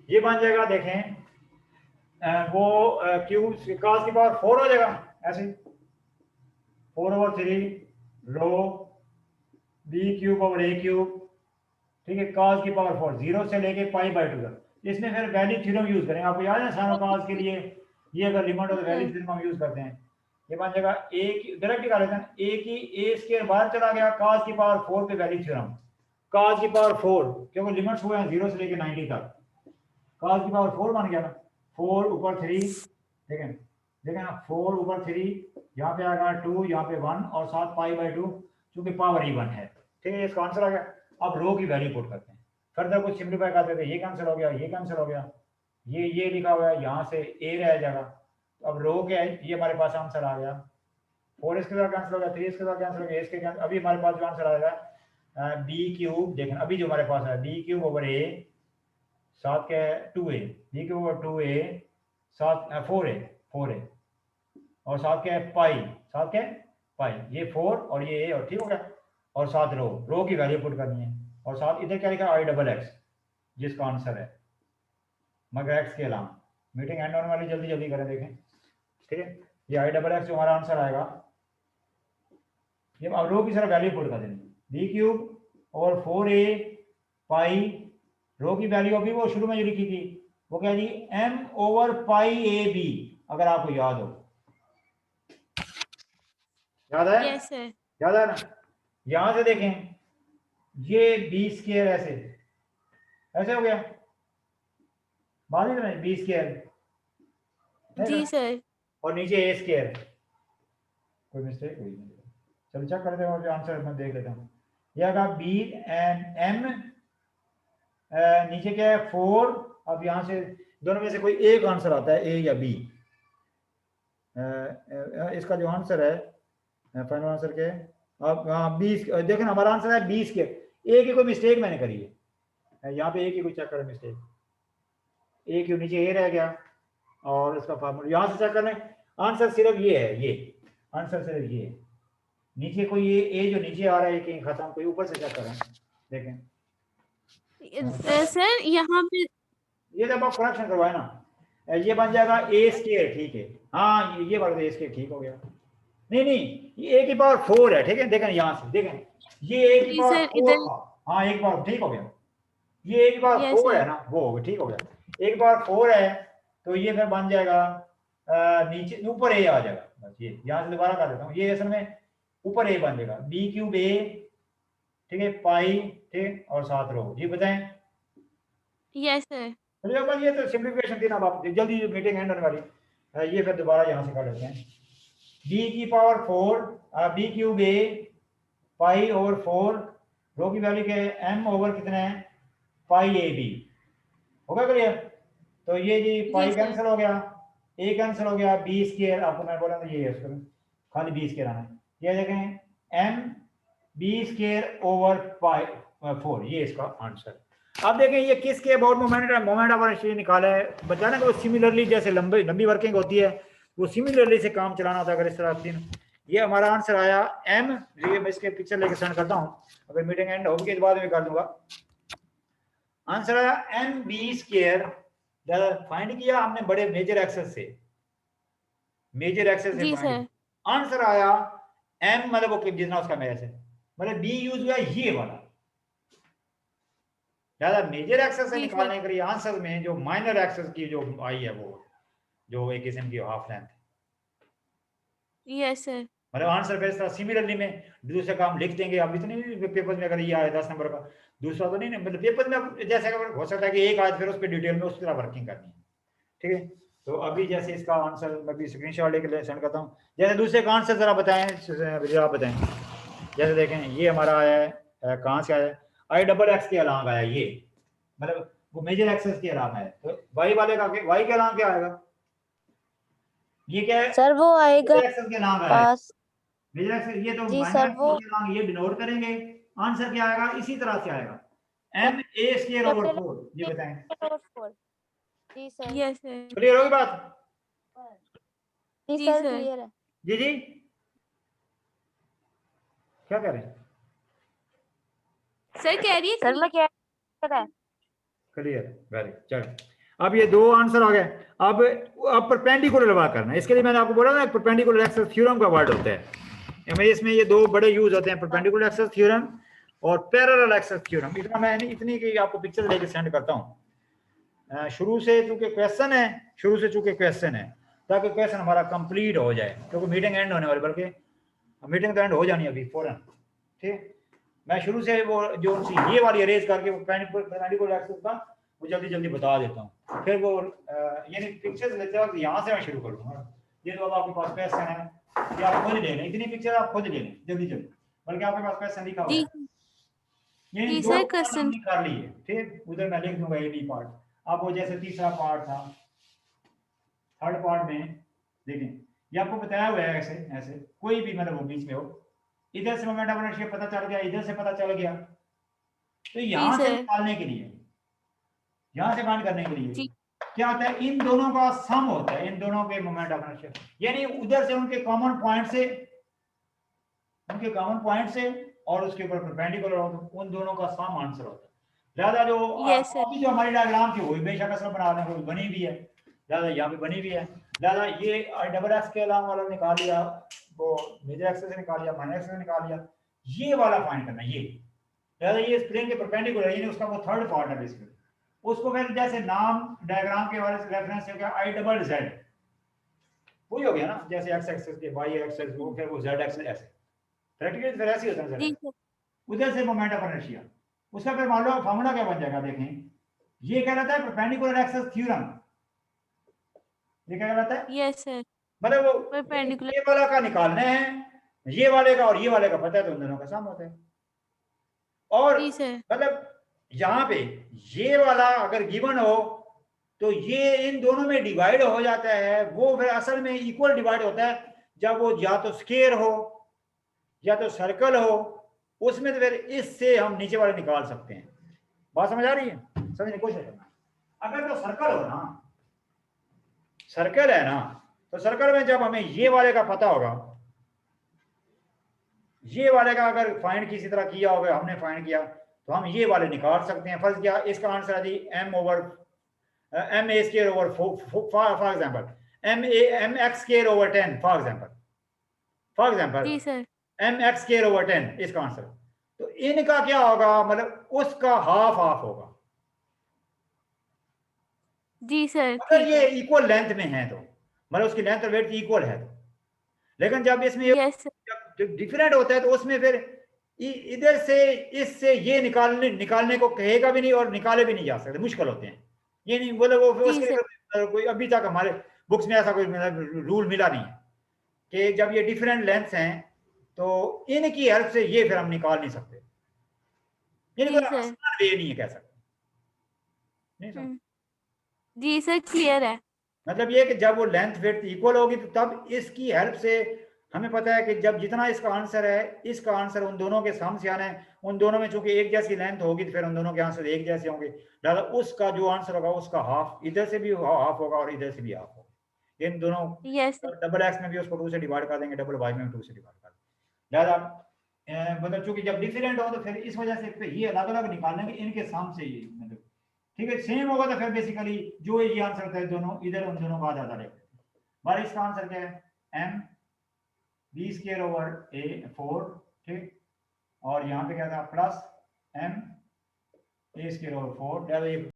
ये बन जाएगा, देखें वो क्यूब cos की पावर 4 हो जाएगा ऐसे, 4/3 रो बी क्यूब ओवर ए क्यूब, ठीक है, cos की पावर 4 0 से लेके π/2 तक। इसमें फिर वैल्यू थ्योरम यूज करेंगे, आपको याद है साइन cos के लिए ये अगर लिमिट हो तो वैल्यू थ्योरम हम यूज करते हैं। ये बन जाएगा ए की डायरेक्ट निकाल लेते हैं, ए की ए स्क्वायर बाहर चला गया, cos की पावर 4 पे वैल्यू थ्योरम, cos की पावर 4 क्योंकि लिमिट्स हुए हैं 0 से लेके 90 तक, cos की पावर 4 बन गया ना, 4 ऊपर 3, ठीक है, देखें ना 4 ऊपर 3, यहाँ पे आएगा 2, यहाँ पे 1 और साथ π/2 क्योंकि पावर इवन है, ठीक है, इसका आंसर आ गया। अब रो की वैल्यू पुट करते हैं, फर्दर कुछ सिंप्लीफाई करते थे, ये कैंसिल हो गया, ये कैंसिल हो गया, ये लिखा हुआ है, यहाँ से ए रह जाएगा, तो अब रो क्या है, ये हमारे पास आंसर आ गया, 4 इसके साथ कैंसिल हो गया, 3 इसके साथ कैंसिल हो गया, इसके कैंसिल, अभी हमारे पास जो आंसर आएगा बी क्यूब, देखें अभी जो हमारे पास है बी क्यूब ओवर ए साथ क्या है 2a, B cube over 2a साथ 4a और साथ क्या है पाई, साथ क्या है पाई, ये 4 और ये a और ठीक हो गया, और साथ रो की वैल्यू पुट करनी है, और साथ इधर क्या लिखा I XX जिसका आंसर है मगर एक्स के अलावा। मीटिंग एंड होने वाली, जल्दी जल्दी करें देखें, ठीक है, ये I XX जो हमारा आंसर आएगा, ये अब रो की सारा वैल्यू पुट कर देंगे, बी क्यूब और 4a पाई, रो की वैल्यू अभी वो शुरू में जो लिखी थी वो क्या जी m/π/ab, अगर आपको याद हो, याद है, यस सर, याद है ना, यहां से देखें ये बी स्क्वायर ऐसे हो गया, बात नहीं समझ, बी स्क्वायर जी सर, और नीचे ए स्क्वायर, कोई मिस्टेक हुई नहीं, चलो चेक करते हैं और जो आंसर मैं देख लेता हूँ, ये आएगा बी एंड एम, नीचे क्या है 4, अब यहाँ से दोनों में से कोई एक आंसर आता है, ए या बी, इसका जो आंसर है फाइनल आंसर क्या है, अब हाँ 20, देखें हमारा आंसर है 20 के, ए की कोई मिस्टेक मैंने करी है, यहाँ पे ए की कोई चेक करें मिस्टेक, ए की नीचे ए रह गया और इसका फार्मूला यहाँ से चेक करें, आंसर सिर्फ ये है, ये आंसर सिर्फ ये है, नीचे कोई ये ए जो नीचे आ रहा है कहीं खत्म, कोई ऊपर से चेक करें देखें, सर यहाँ पे ये जब आप फ्रैक्शन करवाए ना, ये बन जाएगा ए स्क्वायर, ठीक है, हाँ ये बात ए स्क्वायर ठीक हो गया, नहीं ये ए की पावर 4 है, ठीक है, देखें यहाँ से देखें ये ए की पावर 4 था, हाँ एक पावर ठीक हो गया, ये ए की पावर 4 है ना, वो हो गया ठीक हो गया, ए की पावर 4 है तो ये फिर बन जाएगा नीचे ऊपर ए आ जाएगा, बस ये यहाँ से दोबारा कर देता हूँ, ये असल में ऊपर ए बन जाएगा बी क्यूब ए, ठीक है, पाई, ठीक, और साथ रो, ये बताएं, यस सर, चलिए ये तो सिंप्लीफिकेशन थी ना, आप जल्दी मीटिंग एंड होने वाली, ये फिर दोबारा यहाँ से कर लेते हैं, बी की पावर 4 बी क्यूब ए पाई ओवर 4, रो की वैल्यू क्या है एम ओवर कितना है पाई ए बी, होगा क्लियर, तो ये जी पाई कैंसिल हो गया, ए कैंसिल हो गया, बी स्क्वायर आपको मैं बोला था ये है, उसको खाली बी स्क्वायर आना है, ये देखें M B square over pi 4, ये इसका आंसर। अब देखें ये किसके अबाउट मोमेंट ऑफ इनर्शिया निकाला है, बताया ना कि वो सिमिलरली जैसे लंबी वर्किंग होती है वो सिमिलरली से काम चलाना होता है, अगर इस तरह तीन, ये हमारा आंसर आया एम, ये मैं इसके पिक्चर लेके सेंड करता हूँ, अगर मीटिंग एंड होगी तो बाद में कर दूंगा, आंसर आया एम बी स्क्वायर, फाइंड किया हमने बड़े मेजर एक्सेस से फाइंड, आंसर आया एम मतलब वो जितना उसका मैच है, मतलब बी यूज हुआ ये वाला, ज्यादा मेजर एक्सेस से निकालने के लिए आंसर में जो माइनर एक्सेस की जो आई है वो जो एक किस्म की हाफ लेंथ, यस सर, मतलब आंसर फिर इस तरह सिमिलरली में दूसरे काम लिख देंगे, अब इतने पेपर में अगर ये आए 10 नंबर का, दूसरा तो नहीं, मतलब पेपर में जैसे अगर हो सकता है कि एक आज फिर उस पर डिटेल में उस तरह वर्किंग करनी है, ठीक है, तो अभी जैसे इसका आंसर मैं भी स्क्रीनशॉट लेके सेंड करता हूँ, जैसे दूसरे का आंसर जरा बताएं, आप बताएं, जैसे देखें ये हमारा आया है कहाँ से आया है, I XX के अलांग आया, ये मतलब वो मेजर एक्सेस के अलांग है, तो वाई वाले का वाई के अलांग क्या आएगा, ये क्या है सर, वो आएगा एक्सेस के अलांग आएगा मेजर एक्सेस, ये तो माइनर के अलांग ये डिनोट करेंगे, आंसर क्या आएगा इसी तरह से आएगा एम ए स्क्वायर ओवर 4, ये बताएं जी सर, यस सर, क्लियर होगी बात, जी सर क्लियर है, जी क्या कह रहे हैं सर कह रही है सर मैं क्या है। क्लियर है, वेरी चलो। अब ये दो आंसर आ गए। अब परपेंडिकुलर लगा करना है। इसके लिए मैंने आपको बोला ना परपेंडिकुलर एक्सेस थ्योरम का वर्ड होता है। इसमें ये दो बड़े यूज होते हैं, परपेंडिकुलर एक्सेस थ्योरम और पैरेलल एक्सेस थ्योरम। इतना मैं इतनी की आपको पिक्चर लेके सेंड करता हूँ। शुरू से चूंकि क्वेश्चन है ताकि क्वेश्चन हमारा कंप्लीट हो जाए, क्योंकि मीटिंग एंड होने वाली, बल्कि मीटिंग तो एंड हो जानी है अभी फौरन। ठीक, मैं शुरू से वो जो ये वाली अरेंज करके परपेंडिकुलर एक्सेस का वो जल्दी जल्दी बता देता हूँ। फिर वो यानी पिक्चर्स लेते वक्त यहाँ से मैं शुरू करूँगा। ये तो अब आपके पास क्वेश्चन है कि आप खुद ले लें, इतनी पिक्चर आप खुद ले लें जल्दी जल्दी, बल्कि आपके पास क्वेश्चन लिखा हुआ जी है। ये जी दो सर, पार्ट क्वेश्चन हमने कर लिए। ठीक, उधर मैं लिख दूंगा ए बी पार्ट। अब वो जैसे तीसरा पार्ट था, थर्ड पार्ट में देखें, ये आपको बताया हुआ है ऐसे ऐसे कोई भी मतलब वो बीच में हो, इधर से मोमेंट ऑफ इनर्शिया पता चल गया, इधर से पता चल गया, तो जी यहां से सर। निकालने के लिए, यहां से फाइंड करने के लिए जी क्या होता है, इन दोनों का सम होता है, इन दोनों के मोमेंट ऑफ इनर्शिया, यानी उधर से उनके कॉमन पॉइंट से और उसके ऊपर परपेंडिकुलर हो, तो उन दोनों का सम आंसर होता है। ज्यादा जो यस सर। अभी जो हमारी डायग्राम थी वो बेशक असल बनाने को बनी भी है, ज्यादा यहाँ पे बनी भी है। ज्यादा ये डबल एक्स के अलावा वाला निकाल लिया, वो मेजर एक्सेस से निकाल लिया, माइनर एक्सेस से निकाल लिया, ये वाला फाइंड करना। ये ज्यादा ये प्लेन के परपेंडिकुलर यानी उसका वो थर्ड पार्ट है बेसिकली। उसको फिर जैसे नाम डायग्राम के वाले से रेफरेंस से क्या आई डबल जेड, वही हो गया ना, जैसे एक्स एक्सेस के वाई एक्सेस वो फिर वो जेड एक्सेस ऐसे प्रैक्टिकली फिर ऐसे होता है जी जेड। सर। उधर से मोमेंट ऑफ इनर्शिया, उसका फिर मान लो फार्मूला क्या बन जाएगा, देखें ये क्या रहता है परपेंडिकुलर एक्सेस थ्योरम। ये क्या रहता है, यस सर। मतलब वो परपेंडिकुलर। ये वाला का निकालना है, ये वाले का और ये वाले का पता है, तो उन दोनों का सम होता है। और जी सर। मतलब यहाँ पे ये वाला अगर गिवन हो तो ये इन दोनों में डिवाइड हो जाता है, वो फिर असल में इक्वल डिवाइड होता है जब वो या तो स्क्वायर हो या तो सर्कल हो, उसमें तो फिर इससे हम नीचे वाले निकाल सकते हैं। बात समझ आ रही है, समझने की कोशिश करना। अगर तो सर्कल हो ना, सर्कल है ना, तो सर्कल में जब हमें ये वाले का पता होगा, ये वाले का अगर फाइंड किसी तरह किया होगा, हमने फाइंड किया, तो हम ये वाले निकाल सकते हैं। फर्स्ट क्या इसका आंसर है जी M A square over for example M X square over 10 for example जी sir. M X square over 10 इसका आंसर। तो इनका क्या होगा, मतलब उसका हाफ हाफ होगा जी सर। अगर ठीक ये है। इक्वल लेंथ में है, तो मतलब उसकी लेंथ और वेट इक्वल है तो। लेकिन जब इसमें यस सर। जब डिफरेंट होता है तो उसमें फिर इधर से इससे ये निकालने को कहेगा भी नहीं और निकाले भी नहीं जा सकते, मुश्किल होते हैं। ये नहीं बोले वो जी उसके सर। लिए कोई अभी तक हमारे बुक्स में ऐसा कोई मतलब रूल मिला नहीं है कि जब ये डिफरेंट लेंथ्स हैं तो इनकी हेल्प से ये फिर हम निकाल नहीं सकते। ये कोई जी सर। आसान वे नहीं है कह सकते, नहीं समझ। जी सर, क्लियर है। मतलब ये कि जब वो लेंथ विड्थ इक्वल होगी तो तब इसकी हेल्प से हमें पता है कि जब जितना इसका आंसर है, इसका आंसर उन दोनों के सम से आना है, उन दोनों में चूंकि एक जैसी लेंथ होगी तो फिर उन दोनों के आंसर एक जैसे होंगे, लिहाजा उसका जो आंसर होगा उसका हाफ इधर से भी हाफ होगा और इधर से भी हाफ होगा। इन दोनों यस सर। डबल एक्स में भी उसको 2 से डिवाइड कर देंगे, डबल वाई में 2 से डिवाइड कर देंगे। लिहाजा मतलब चूंकि जब डिफरेंट हो तो फिर इस वजह से ये अलग अलग निकालेंगे इनके सम से ये मतलब ठीक है। सेम होगा तो फिर बेसिकली जो ये आंसर था दोनों इधर उन दोनों का आधा आधा लेते हैं। बार इसका आंसर क्या है, M B square over A 4, ठीक, और यहाँ पे क्या था plus M A square over 4,